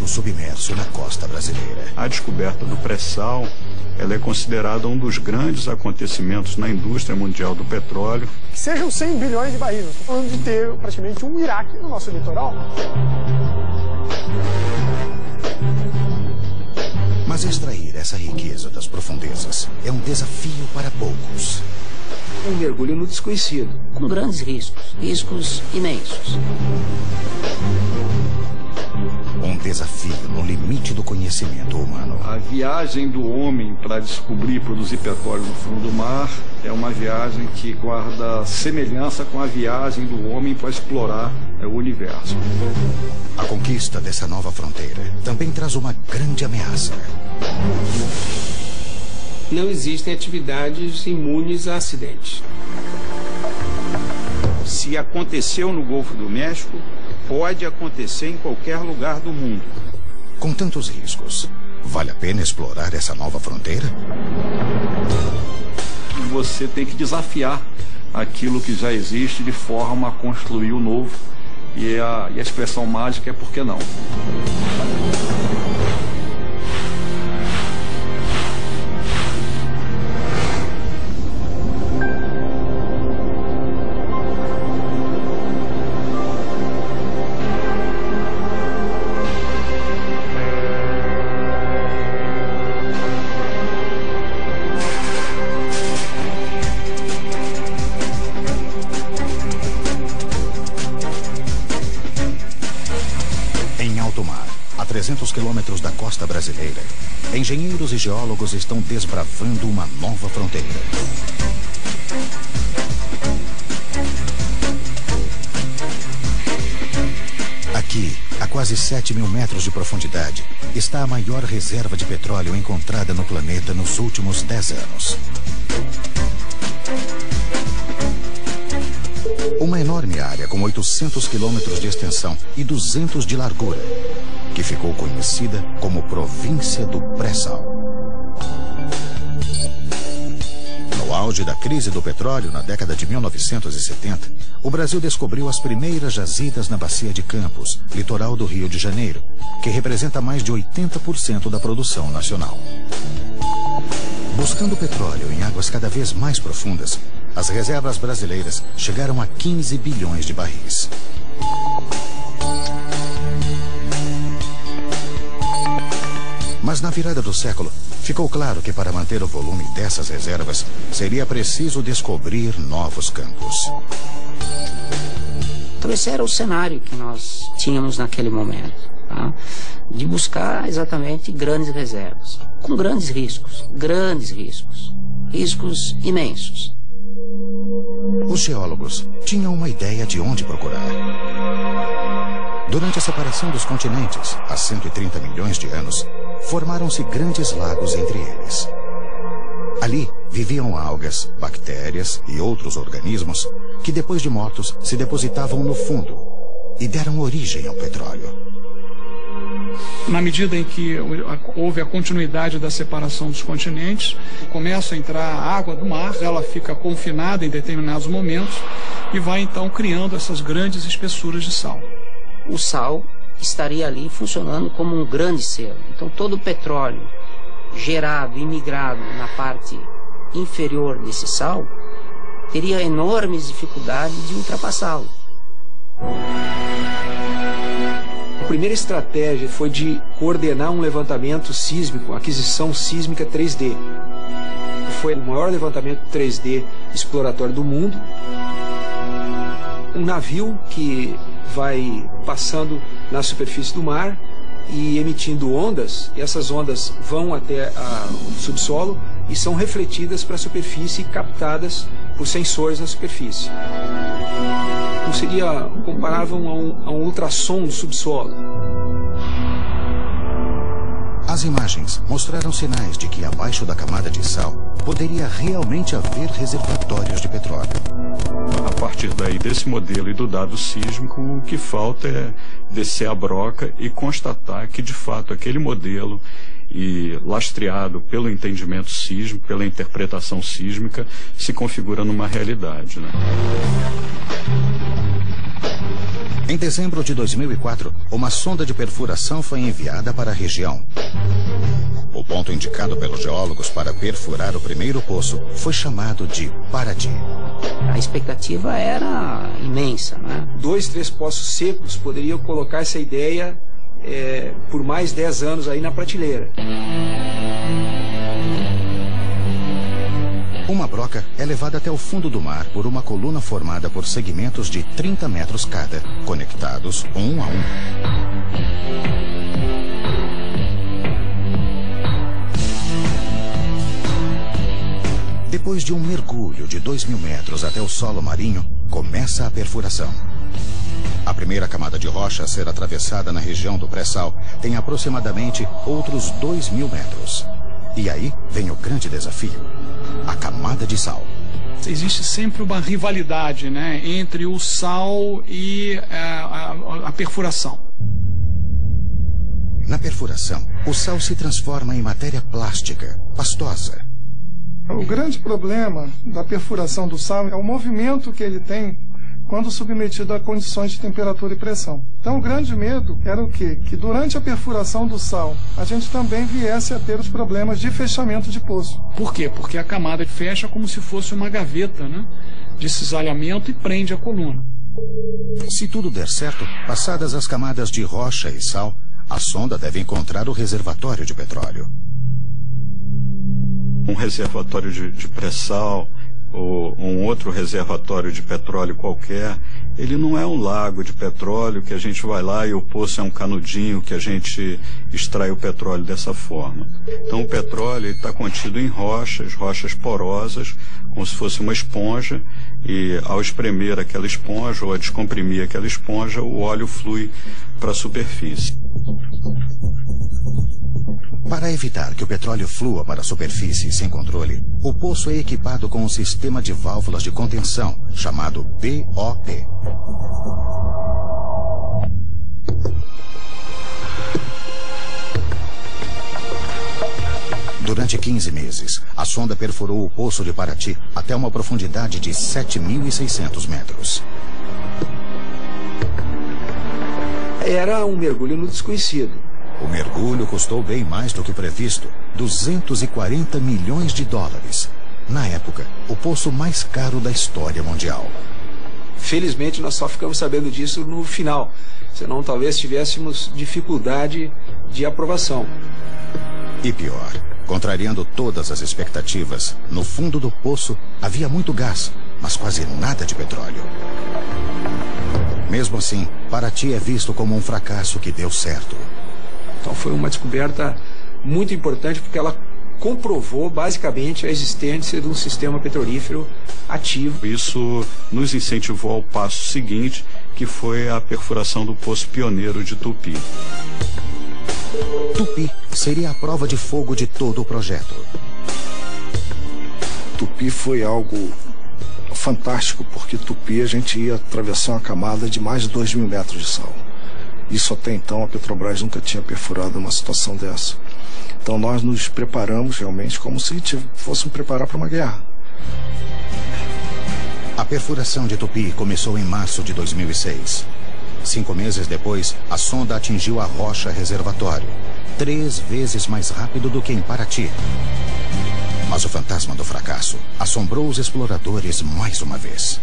tesouro submerso na costa brasileira. A descoberta do pré-sal, ela é considerada um dos grandes acontecimentos na indústria mundial do petróleo. Que sejam 100 bilhões de barris, nós estamos falando de ter praticamente um Iraque no nosso litoral. Mas extrair essa riqueza das profundezas é um desafio para poucos. Um mergulho no desconhecido, com grandes riscos imensos. Um desafio no limite do conhecimento humano. A viagem do homem para descobrir e produzir petróleo no fundo do mar é uma viagem que guarda semelhança com a viagem do homem para explorar o universo. A conquista dessa nova fronteira também traz uma grande ameaça. Não existem atividades imunes a acidentes. Se aconteceu no Golfo do México, pode acontecer em qualquer lugar do mundo. Com tantos riscos, vale a pena explorar essa nova fronteira? Você tem que desafiar aquilo que já existe de forma a construir o novo. E a expressão mágica é por que não? A 300 quilômetros da costa brasileira, engenheiros e geólogos estão desbravando uma nova fronteira. Aqui, a quase 7.000 metros de profundidade, está a maior reserva de petróleo encontrada no planeta nos últimos 10 anos. Uma enorme área com 800 quilômetros de extensão e 200 de largura, que ficou conhecida como Província do Pré-Sal. No auge da crise do petróleo, na década de 1970, o Brasil descobriu as primeiras jazidas na Bacia de Campos, litoral do Rio de Janeiro, que representa mais de 80% da produção nacional. Buscando petróleo em águas cada vez mais profundas, as reservas brasileiras chegaram a 15 bilhões de barris. Mas na virada do século, ficou claro que para manter o volume dessas reservas, seria preciso descobrir novos campos. Então esse era o cenário que nós tínhamos naquele momento, tá? De buscar exatamente grandes reservas, com grandes riscos imensos. Os geólogos tinham uma ideia de onde procurar. Durante a separação dos continentes, há 130 milhões de anos, formaram-se grandes lagos entre eles. Ali viviam algas, bactérias e outros organismos que, depois de mortos, se depositavam no fundo e deram origem ao petróleo. Na medida em que houve a continuidade da separação dos continentes, começa a entrar a água do mar, ela fica confinada em determinados momentos e vai então criando essas grandes espessuras de sal. O sal estaria ali funcionando como um grande selo. Então todo o petróleo gerado e migrado na parte inferior desse sal teria enormes dificuldades de ultrapassá-lo. A primeira estratégia foi de coordenar um levantamento sísmico, aquisição sísmica 3D. Foi o maior levantamento 3D exploratório do mundo. Um navio que vai passando na superfície do mar e emitindo ondas, e essas ondas vão até o subsolo e são refletidas para a superfície e captadas por sensores na superfície. Então seria comparável a um ultrassom do subsolo. As imagens mostraram sinais de que abaixo da camada de sal poderia realmente haver reservatórios de petróleo. A partir daí, desse modelo e do dado sísmico, o que falta é descer a broca e constatar que, de fato, aquele modelo, e lastreado pelo entendimento sísmico, pela interpretação sísmica, se configura numa realidade, né? Em dezembro de 2004, uma sonda de perfuração foi enviada para a região. O ponto indicado pelos geólogos para perfurar o primeiro poço foi chamado de Paraty. A expectativa era imensa, né? 2, 3 poços secos poderiam colocar essa ideia por mais 10 anos aí na prateleira. Uma broca é levada até o fundo do mar por uma coluna formada por segmentos de 30 metros cada, conectados um a um. Depois de um mergulho de 2.000 metros até o solo marinho, começa a perfuração. A primeira camada de rocha a ser atravessada na região do pré-sal tem aproximadamente outros 2.000 metros. E aí vem o grande desafio: a camada de sal. Existe sempre uma rivalidade, né, entre o sal e a perfuração. Na perfuração, o sal se transforma em matéria plástica, pastosa. O grande problema da perfuração do sal é o movimento que ele tem quando submetido a condições de temperatura e pressão. Então o grande medo era o quê? Que durante a perfuração do sal, a gente também viesse a ter os problemas de fechamento de poço. Por quê? Porque a camada fecha como se fosse uma gaveta, né, de cisalhamento e prende a coluna. Se tudo der certo, passadas as camadas de rocha e sal, a sonda deve encontrar o reservatório de petróleo. Um reservatório de pré-sal ou um outro reservatório de petróleo qualquer, ele não é um lago de petróleo que a gente vai lá e o poço é um canudinho que a gente extrai o petróleo dessa forma. Então o petróleo está contido em rochas porosas, como se fosse uma esponja, e ao espremer aquela esponja ou a descomprimir aquela esponja, o óleo flui para a superfície. Para evitar que o petróleo flua para a superfície sem controle, o poço é equipado com um sistema de válvulas de contenção, chamado BOP. Durante 15 meses, a sonda perfurou o poço de Paraty até uma profundidade de 7.600 metros. Era um mergulho no desconhecido. O mergulho custou bem mais do que previsto, 240 milhões de dólares. Na época, o poço mais caro da história mundial. Felizmente, nós só ficamos sabendo disso no final, senão talvez tivéssemos dificuldade de aprovação. E pior, contrariando todas as expectativas, no fundo do poço havia muito gás, mas quase nada de petróleo. Mesmo assim, Paraty é visto como um fracasso que deu certo. Então foi uma descoberta muito importante porque ela comprovou basicamente a existência de um sistema petrolífero ativo. Isso nos incentivou ao passo seguinte, que foi a perfuração do poço pioneiro de Tupi. Tupi seria a prova de fogo de todo o projeto. Tupi foi algo fantástico, porque Tupi a gente ia atravessar uma camada de mais de 2.000 metros de sal. Isso até então a Petrobras nunca tinha perfurado uma situação dessa. Então nós nos preparamos realmente como se fôssemos preparar para uma guerra. A perfuração de Tupi começou em março de 2006. 5 meses depois, a sonda atingiu a rocha reservatório, 3 vezes mais rápido do que em Paraty. Mas o fantasma do fracasso assombrou os exploradores mais uma vez.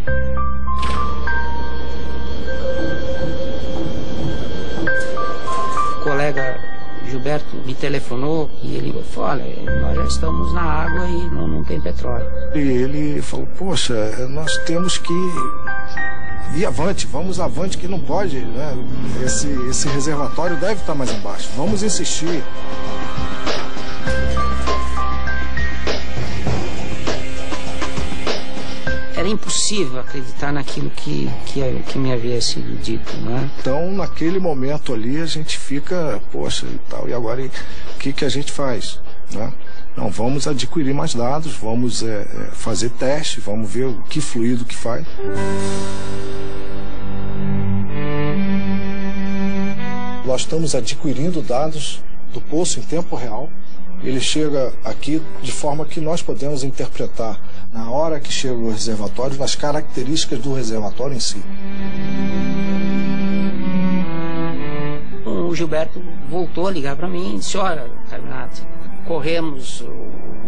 O colega Gilberto me telefonou e ele falou: olha, nós já estamos na água e não tem petróleo. E ele falou: poxa, nós temos que ir avante, vamos avante, que não pode, né? Esse reservatório deve estar mais embaixo, vamos insistir. Era impossível acreditar naquilo que me havia sido dito, né? Então, naquele momento ali, a gente fica, poxa, e tal, e agora o que a gente faz, né? Não, vamos adquirir mais dados, vamos fazer teste, vamos ver o que fluido que faz. Nós estamos adquirindo dados do poço em tempo real. Ele chega aqui de forma que nós podemos interpretar na hora que chega o reservatório, nas características do reservatório em si. Gilberto voltou a ligar para mim e disse: olha, Carminati, corremos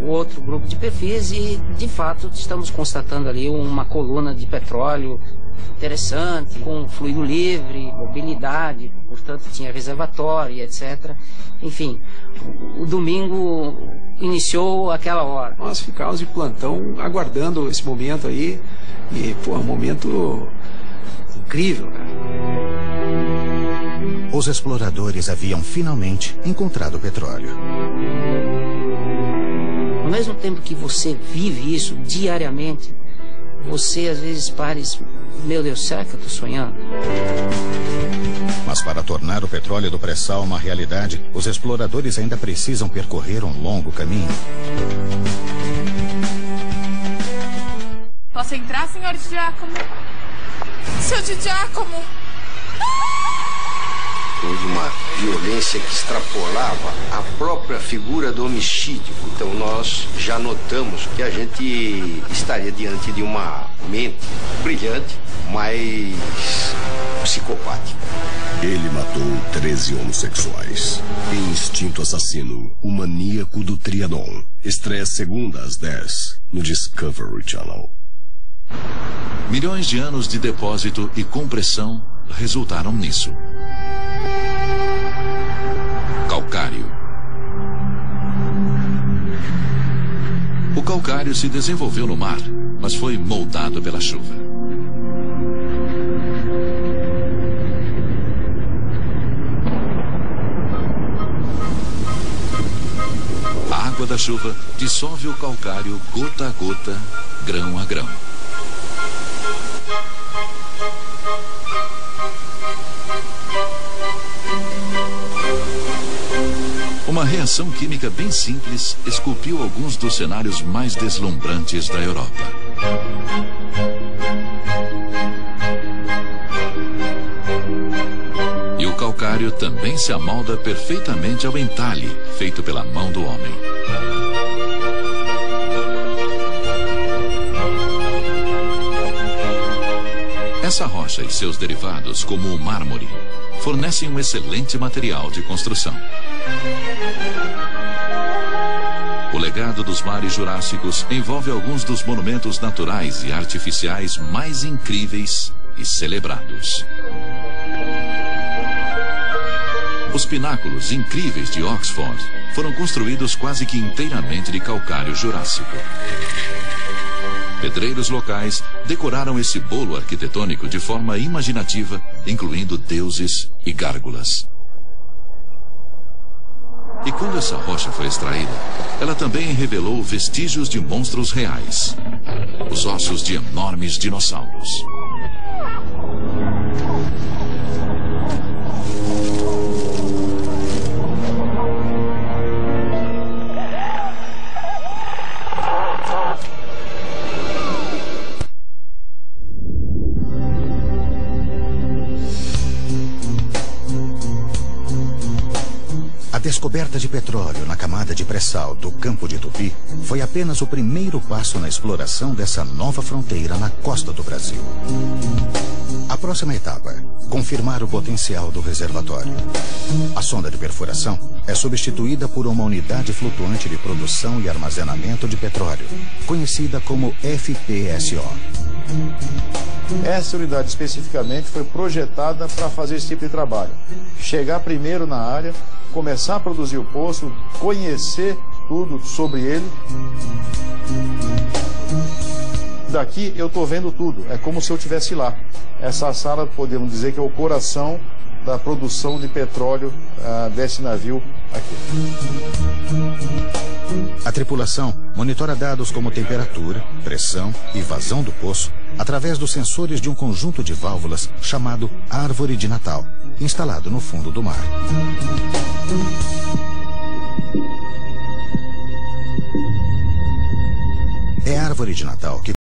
o outro grupo de perfis e, de fato, estamos constatando ali uma coluna de petróleo interessante, com fluido livre, mobilidade, portanto tinha reservatório, etc. Enfim, o domingo iniciou aquela hora. Nós ficamos de plantão aguardando esse momento aí, e pô, é um momento incrível, cara. Os exploradores haviam finalmente encontrado petróleo. Ao mesmo tempo que você vive isso diariamente, você às vezes para e diz: meu Deus, será que eu estou sonhando? Mas para tornar o petróleo do pré-sal uma realidade, os exploradores ainda precisam percorrer um longo caminho. Posso entrar, senhor Giacomo? Seu Giacomo! Houve uma violência que extrapolava a própria figura do homicídio. Então nós já notamos que a gente estaria diante de uma mente brilhante, mas psicopática. Ele matou 13 homossexuais. Em Instinto Assassino, o maníaco do Trianon. Estreia segunda às 10 no Discovery Channel. Milhões de anos de depósito e compressão resultaram nisso. Calcário. O calcário se desenvolveu no mar, mas foi moldado pela chuva. A água da chuva dissolve o calcário gota a gota, grão a grão. Uma reação química bem simples esculpiu alguns dos cenários mais deslumbrantes da Europa. E o calcário também se amolda perfeitamente ao entalhe feito pela mão do homem. Essa rocha e seus derivados, como o mármore, fornecem um excelente material de construção. O legado dos mares jurássicos envolve alguns dos monumentos naturais e artificiais mais incríveis e celebrados. Os pináculos incríveis de Oxford foram construídos quase que inteiramente de calcário jurássico. Pedreiros locais decoraram esse bolo arquitetônico de forma imaginativa, incluindo deuses e gárgulas. E quando essa rocha foi extraída, ela também revelou vestígios de monstros reais, os ossos de enormes dinossauros. A descoberta de petróleo na camada de pré-sal do Campo de Tupi foi apenas o primeiro passo na exploração dessa nova fronteira na costa do Brasil. A próxima etapa, confirmar o potencial do reservatório. A sonda de perfuração é substituída por uma unidade flutuante de produção e armazenamento de petróleo, conhecida como FPSO. Essa unidade especificamente foi projetada para fazer esse tipo de trabalho. Chegar primeiro na área, começar a produzir o poço, conhecer tudo sobre ele. Daqui eu estou vendo tudo, é como se eu estivesse lá. Essa sala, podemos dizer que é o coração da produção de petróleo desse navio aqui. A tripulação monitora dados como temperatura, pressão e vazão do poço através dos sensores de um conjunto de válvulas chamado Árvore de Natal, instalado no fundo do mar. É a Árvore de Natal que